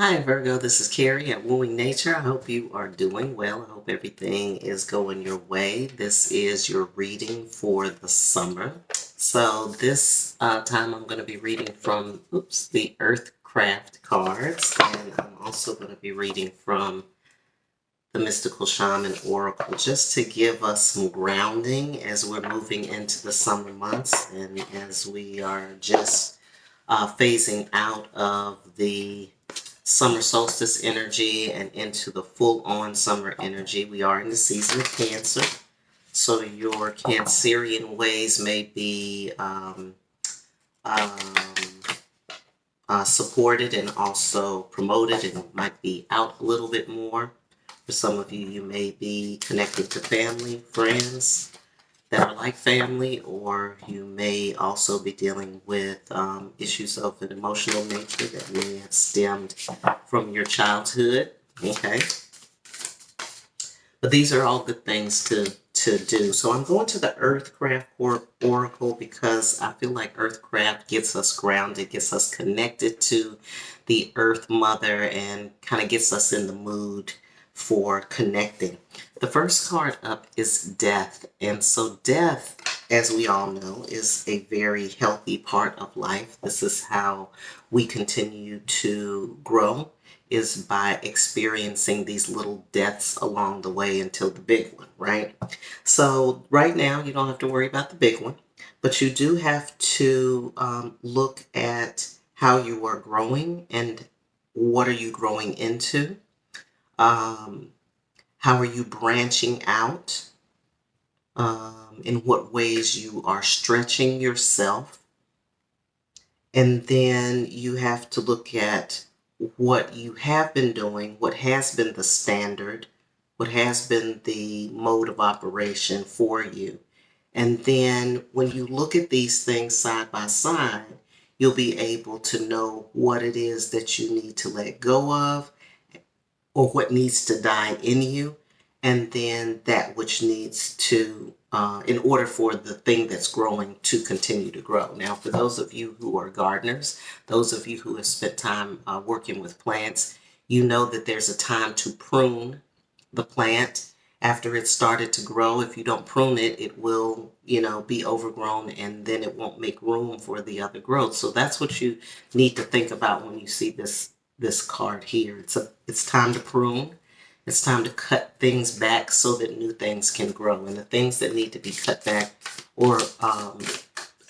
Hi, Virgo. This is Carrie at Wooing Nature. I hope you are doing well. I hope everything is going your way. This is your reading for the summer. So, this time I'm going to be reading from, the Earthcraft cards, and I'm also going to be reading from the Mystical Shaman Oracle just to give us some grounding as we're moving into the summer months and as we are just phasing out of the summer solstice energy and into the full on summer energy. We are in the season of Cancer. So your Cancerian ways may be um, supported and also promoted and might be out a little bit more. For some of you, you may be connected to family, friends that are like family, or you may also be dealing with issues of an emotional nature that may have stemmed from your childhood. Okay, but these are all good things to do. So I'm going to the Earthcraft Oracle because I feel like Earthcraft gets us grounded, gets us connected to the Earth Mother, and kind of gets us in the mood for connecting. The first card up is Death. And so death, as we all know, is a very healthy part of life. This is how we continue to grow, is by experiencing these little deaths along the way until the big one, right? So right now, you don't have to worry about the big one, but you do have to look at how you are growing and what are you growing into. Um, how are you branching out? In what ways you are stretching yourself. And then you have to look at what you have been doing, what has been the standard, what has been the mode of operation for you. And then when you look at these things side by side, you'll be able to know what it is that you need to let go of or what needs to die in you, and then that which needs to, in order for the thing that's growing to continue to grow. Now, for those of you who are gardeners, those of you who have spent time working with plants, you know that there's a time to prune the plant after it's started to grow. If you don't prune it, it will, be overgrown and then it won't make room for the other growth. So that's what you need to think about when you see this card here. It's time to prune. It's time to cut things back so that new things can grow. And the things that need to be cut back or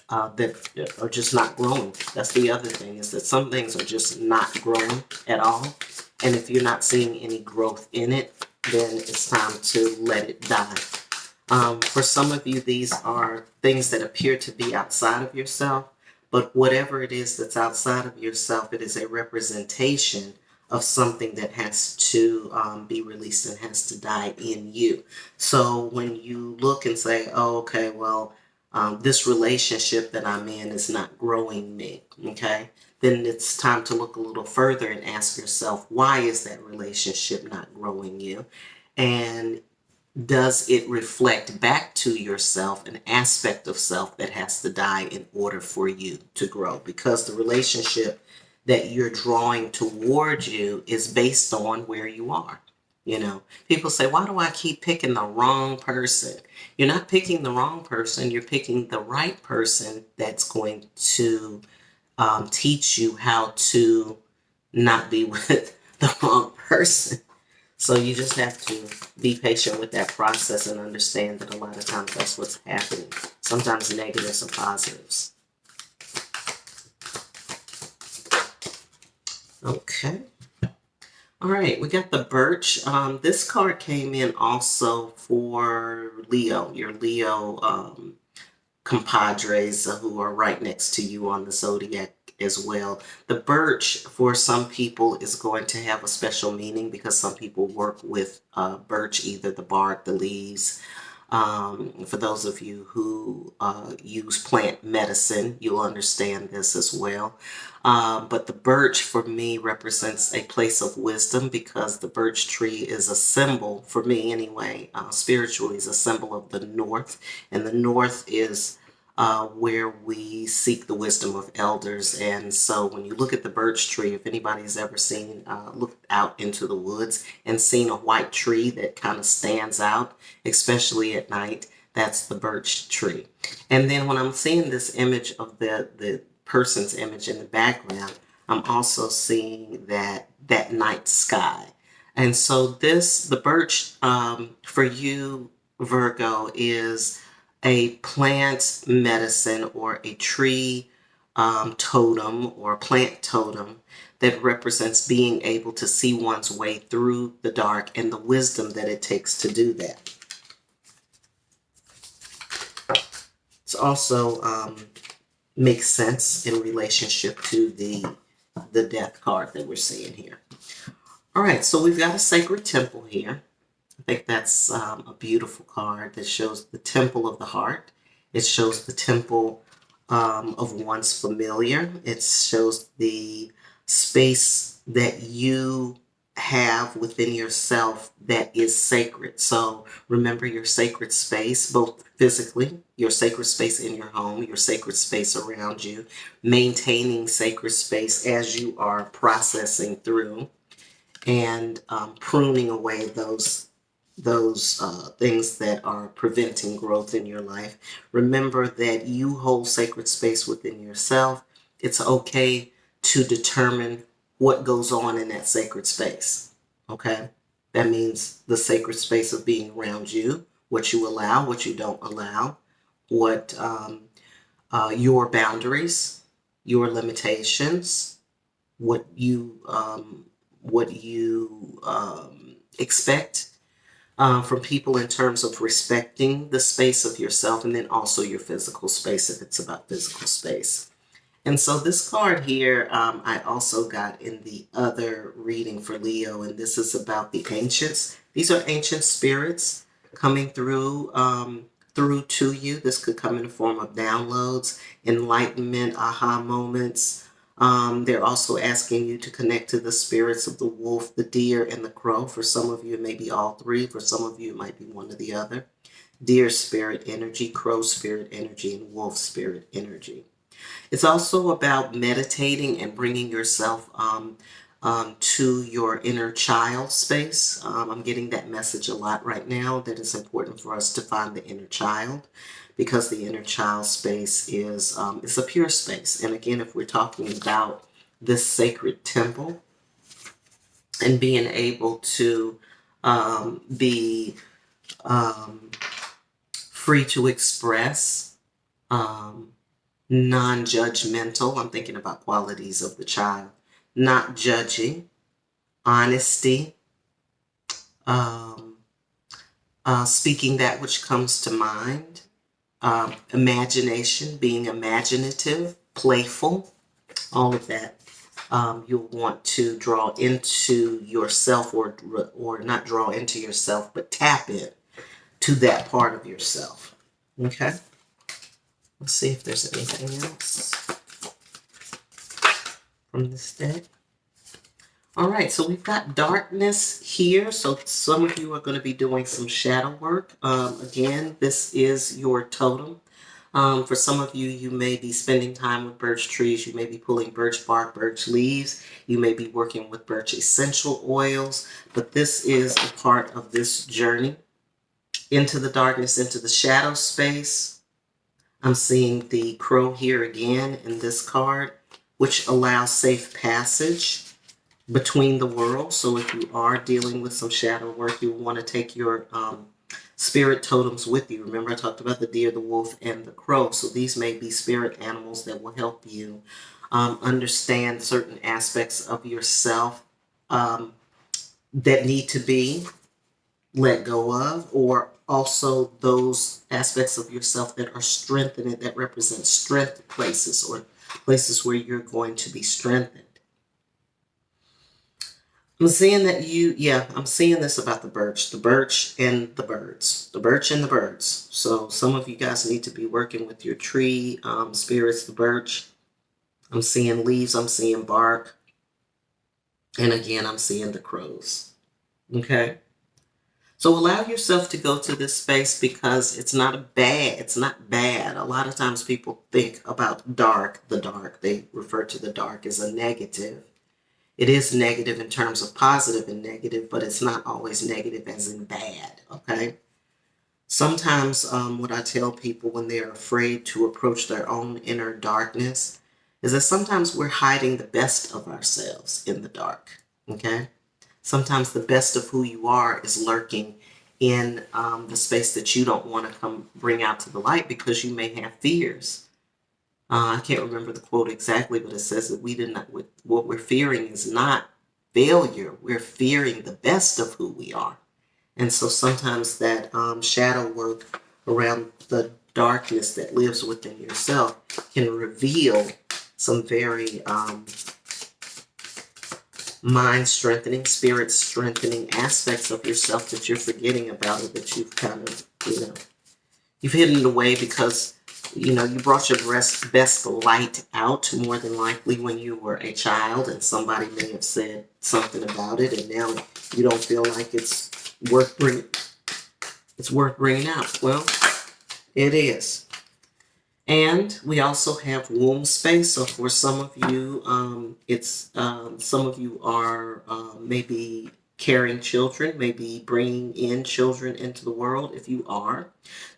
that are just not growing. That's the other thing, is that some things are just not growing at all. And if you're not seeing any growth in it, then it's time to let it die. For some of you, these are things that appear to be outside of yourself, but whatever it is that's outside of yourself, it is a representation of something that has to be released and has to die in you. So when you look and say, oh, okay, well, this relationship that I'm in is not growing me, okay? Then it's time to look a little further and ask yourself, why is that relationship not growing you? And does it reflect back to yourself an aspect of self that has to die in order for you to grow? Because the relationship that you're drawing towards you is based on where you are. People say, why do I keep picking the wrong person? You're not picking the wrong person. You're picking the right person that's going to teach you how to not be with the wrong person. So you just have to be patient with that process and understand that a lot of times that's what's happening. Sometimes negatives and positives. Okay. All right, we got the birch. This card came in also for Leo, your Leo compadres who are right next to you on the zodiac as well. The birch for some people is going to have a special meaning because some people work with birch, either the bark, the leaves. For those of you who use plant medicine, you'll understand this as well. But the birch for me represents a place of wisdom because the birch tree is a symbol, for me anyway, spiritually is a symbol of the north. And the north is where we seek the wisdom of elders. And so when you look at the birch tree, if anybody's ever seen, looked out into the woods and seen a white tree that kind of stands out, especially at night, that's the birch tree. And then when I'm seeing this image of the person's image in the background, I'm also seeing that night sky. And so the birch, for you, Virgo, is a plant medicine or a tree totem or plant totem that represents being able to see one's way through the dark and the wisdom that it takes to do that. It's also makes sense in relationship to the death card that we're seeing here. All right, so we've got a sacred temple here. I think that's a beautiful card that shows the temple of the heart. It shows the temple of one's familiar. It shows the space that you have within yourself that is sacred. So remember your sacred space, both physically, your sacred space in your home, your sacred space around you, maintaining sacred space as you are processing through and pruning away those things that are preventing growth in your life. Remember that you hold sacred space within yourself. It's okay to determine what goes on in that sacred space. Okay? That means the sacred space of being around you, what you allow, what you don't allow, what your boundaries, your limitations, what you expect from people in terms of respecting the space of yourself, and then also your physical space if it's about physical space. And so this card here, I also got in the other reading for Leo, and this is about the ancients. These are ancient spirits coming through to you. This could come in the form of downloads, enlightenment, aha moments. They're also asking you to connect to the spirits of the wolf, the deer, and the crow. For some of you, it may be all three. For some of you, it might be one or the other. Deer spirit energy, crow spirit energy, and wolf spirit energy. It's also about meditating and bringing yourself to your inner child space. I'm getting that message a lot right now, that it's important for us to find the inner child, because the inner child space is it's a pure space. And again, if we're talking about this sacred temple and being able to be free to express, non-judgmental. I'm thinking about qualities of the child. Not judging, honesty, speaking that which comes to mind, imagination, being imaginative, playful, all of that. You'll want to draw into yourself, or not draw into yourself, but tap in to that part of yourself. Okay? Let's see if there's anything else from this deck. All right, so we've got darkness here. So some of you are going to be doing some shadow work. Again, this is your totem. For some of you, you may be spending time with birch trees. You may be pulling birch bark, birch leaves. You may be working with birch essential oils. But this is a part of this journey into the darkness, into the shadow space. I'm seeing the crow here again in this card, which allows safe passage between the worlds. So if you are dealing with some shadow work, you want to take your spirit totems with you. Remember, I talked about the deer, the wolf, and the crow. So these may be spirit animals that will help you understand certain aspects of yourself that need to be let go of, or also those aspects of yourself that are strengthening, that represent strength places, or places where you're going to be strengthened. I'm seeing that I'm seeing this about the birch and the birds, the birch and the birds. So some of you guys need to be working with your tree spirits, the birch. I'm seeing leaves, I'm seeing bark. And again, I'm seeing the crows. Okay. So allow yourself to go to this space because it's not bad. A lot of times people think about the dark. They refer to the dark as a negative. It is negative in terms of positive and negative, but it's not always negative as in bad, okay? Sometimes what I tell people when they're afraid to approach their own inner darkness is that sometimes we're hiding the best of ourselves in the dark, okay? Sometimes the best of who you are is lurking in the space that you don't want to come bring out to the light because you may have fears. I can't remember the quote exactly, but it says that we did not. What we're fearing is not failure. We're fearing the best of who we are, and so sometimes that shadow work around the darkness that lives within yourself can reveal some very mind strengthening, spirit strengthening aspects of yourself that you're forgetting about, or that you've kind of, you've hidden away because, you brought your best light out more than likely when you were a child, and somebody may have said something about it, and now you don't feel like worth bringing, it's worth bringing out. Well, it is. And we also have womb space. So for some of you, some of you are maybe carrying children, maybe bringing in children into the world. If you are,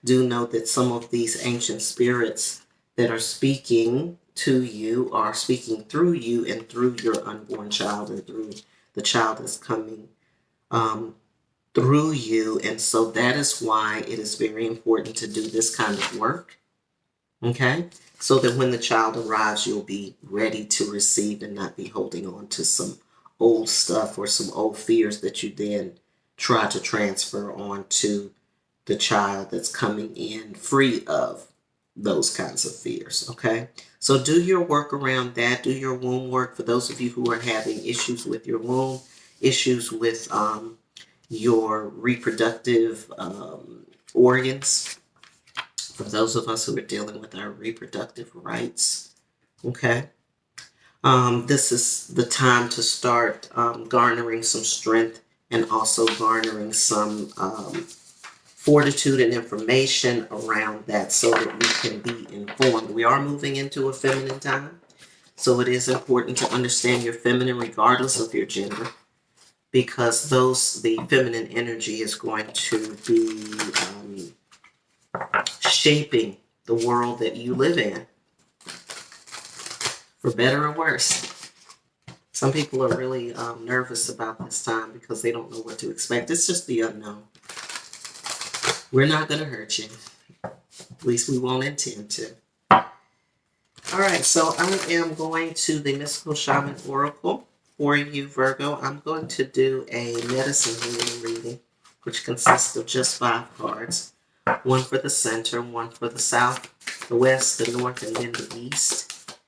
do know that some of these ancient spirits that are speaking to you are speaking through you and through your unborn child and through the child that's coming through you. And so that is why it is very important to do this kind of work. Okay, so that when the child arrives, you'll be ready to receive and not be holding on to some old stuff or some old fears that you then try to transfer onto the child that's coming in free of those kinds of fears. Okay, so do your work around that. Do your womb work. For those of you who are having issues with your womb, issues with your reproductive organs, for those of us who are dealing with our reproductive rights, okay, this is the time to start garnering some strength and also garnering some fortitude and information around that so that we can be informed. We are moving into a feminine time, so it is important to understand your feminine regardless of your gender, because the feminine energy is going to be shaping the world that you live in, for better or worse. Some people are really nervous about this time because they don't know what to expect. It's just the unknown. We're not going to hurt you. At least we won't intend to. All right, so I am going to the Mystical Shaman Oracle for you, Virgo. I'm going to do a medicine healing reading, which consists of just 5 cards. One for the center, one for the south, the west, the north, and then the east.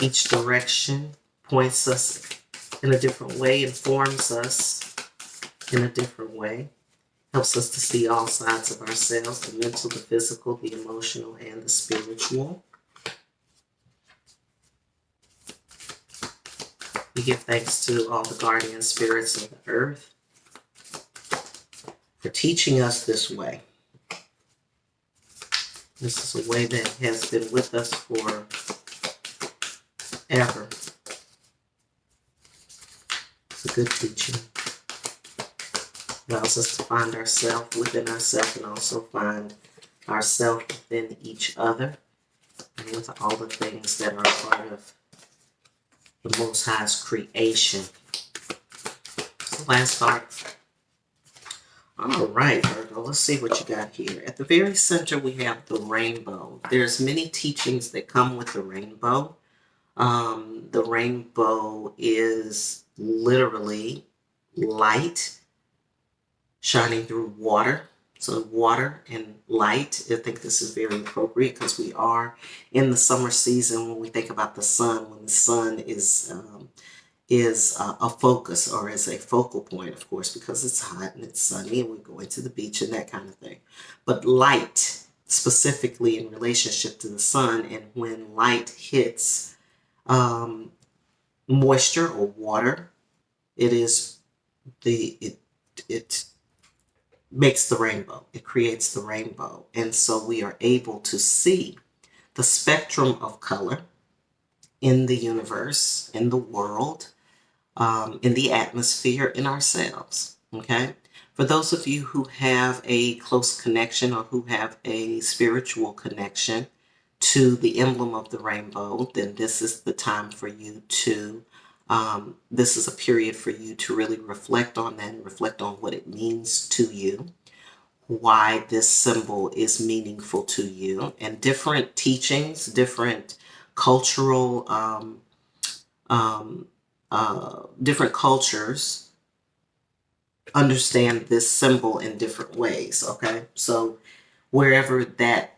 Each direction points us in a different way, informs us in a different way, helps us to see all sides of ourselves, the mental, the physical, the emotional, and the spiritual. We give thanks to all the guardian spirits of the earth for teaching us this way. This is a way that has been with us for ever. It's a good teaching. Allows us to find ourselves within ourselves and also find ourselves within each other and with all the things that are part of the Most High's creation. So last card. All right, Virgo, let's see what you got here. At the very center, we have the rainbow. There's many teachings that come with the rainbow. The rainbow is literally light shining through water. So water and light, I think this is very appropriate because we are in the summer season when we think about the sun, when the sun is a focus or is a focal point, of course, because it's hot and it's sunny and we're going to the beach and that kind of thing. But light, specifically in relationship to the sun, and when light hits moisture or water, it makes the rainbow. It creates the rainbow. And so we are able to see the spectrum of color in the universe, in the world, in the atmosphere, in ourselves. Okay? For those of you who have a close connection or who have a spiritual connection to the emblem of the rainbow, then this is the time for you to, this is a period for you to really reflect on that and reflect on what it means to you, why this symbol is meaningful to you, and different teachings, different cultural, um, different cultures understand this symbol in different ways. Okay, so wherever that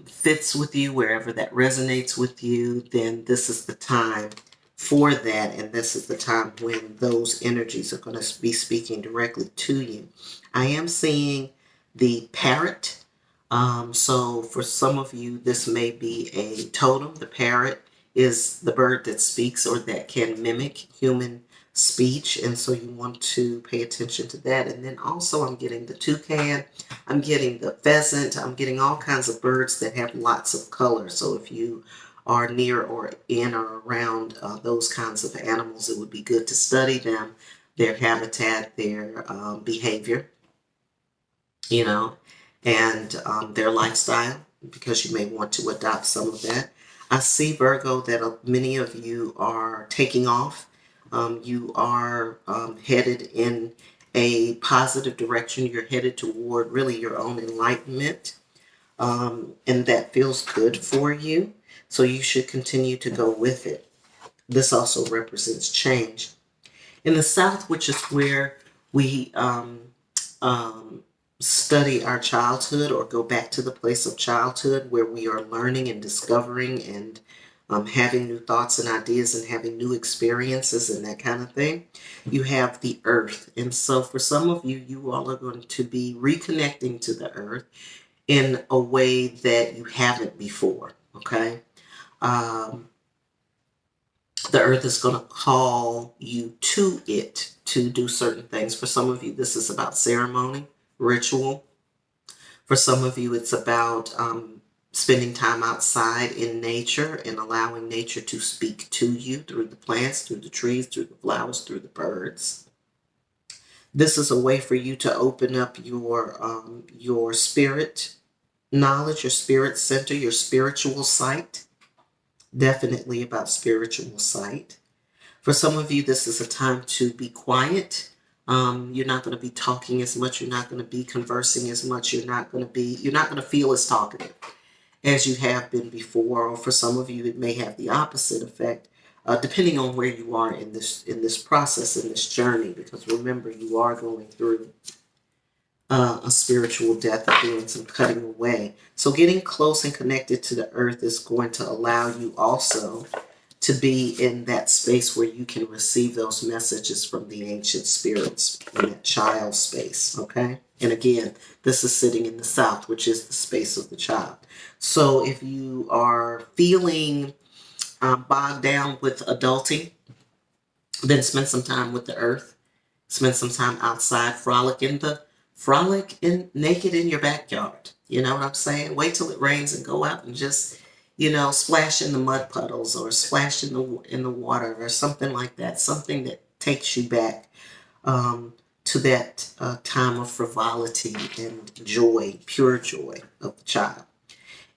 fits with you, wherever that resonates with you, then this is the time for that, and this is the time when those energies are going to be speaking directly to you. I am seeing the parrot. So for some of you, this may be a totem. The parrot is the bird that speaks or that can mimic human speech, and so you want to pay attention to that. And then also I'm getting the toucan, I'm getting the pheasant, I'm getting all kinds of birds that have lots of color. So if you are near or in or around those kinds of animals, it would be good to study them, their habitat, their behavior, you know, and their lifestyle, because you may want to adopt some of that. I see, Virgo, that many of you are taking off. You are headed in a positive direction. You're headed toward really your own enlightenment, and that feels good for you. So you should continue to go with it. This also represents change. In the South, which is where we study our childhood or go back to the place of childhood where we are learning and discovering and having new thoughts and ideas and having new experiences and that kind of thing, you have the earth. And so for some of you, you all are going to be reconnecting to the earth in a way that you haven't before. Okay. The earth is going to call you to it to do certain things. For some of you, this is about ceremony, ritual. For some of you, it's about spending time outside in nature and allowing nature to speak to you through the plants, through the trees, through the flowers, through the birds. This is a way for you to open up your spirit knowledge, your spirit center, your spiritual sight. Definitely about spiritual sight. For some of you, this is a time to be quiet. You're not going to be talking as much. You're not going to be conversing as much. You're not going to feel as talkative as you have been before. Or for some of you, it may have the opposite effect, depending on where you are in this process, in this journey. Because remember, you are going through a spiritual death of doing some cutting away. So getting close and connected to the earth is going to allow you also to be in that space where you can receive those messages from the ancient spirits in that child space, okay? And again, this is sitting in the South, which is the space of the child. So if you are feeling bogged down with adulting, then spend some time with the earth. Spend some time outside, frolic in naked in your backyard. You know what I'm saying? Wait till it rains and go out and just, splash in the mud puddles or splash in the water or something like that. Something that takes you back to that time of frivolity and joy, pure joy of the child.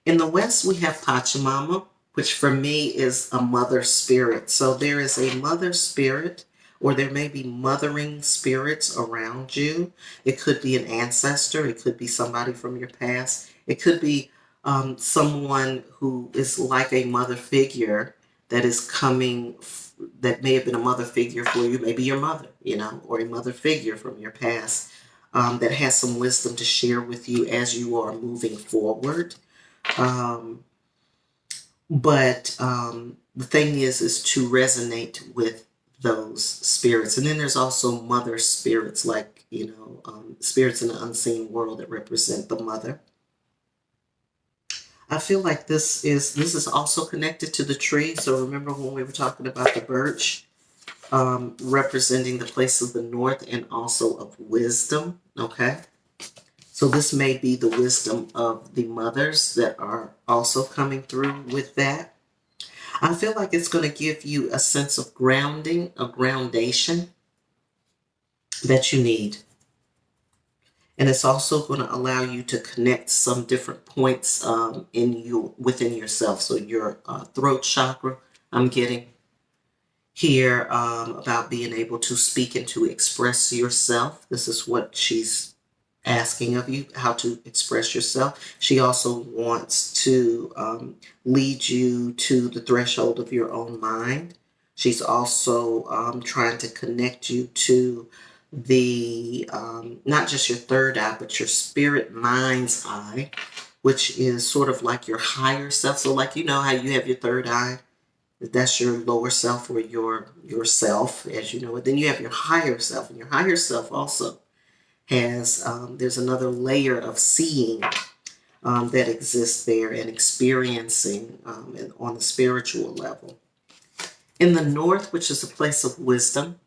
In the West, we have Pachamama, which for me is a mother spirit. So there is a mother spirit, or there may be mothering spirits around you. It could be an ancestor. It could be somebody from your past. It could be someone who is like a mother figure that is coming, that may have been a mother figure for you, maybe your mother, or a mother figure from your past that has some wisdom to share with you as you are moving forward. But the thing is to resonate with those spirits. And then there's also mother spirits, like, spirits in the unseen world that represent the mother. I feel like this is also connected to the tree. So remember when we were talking about the birch, representing the place of the north and also of wisdom, okay? So this may be the wisdom of the mothers that are also coming through with that. I feel like it's going to give you a sense of grounding, a groundation that you need. And it's also going to allow you to connect some different points in you within yourself. So your throat chakra, I'm getting here about being able to speak and to express yourself. This is what she's asking of you, how to express yourself. She also wants to lead you to the threshold of your own mind. She's also trying to connect you to the not just your third eye, but your spirit mind's eye, which is sort of like your higher self. So like, you know how you have your third eye, that's your lower self or your self as you know it. Then you have your higher self, and your higher self also has there's another layer of seeing that exists there and experiencing and on the spiritual level. In the north, which is a place of wisdom,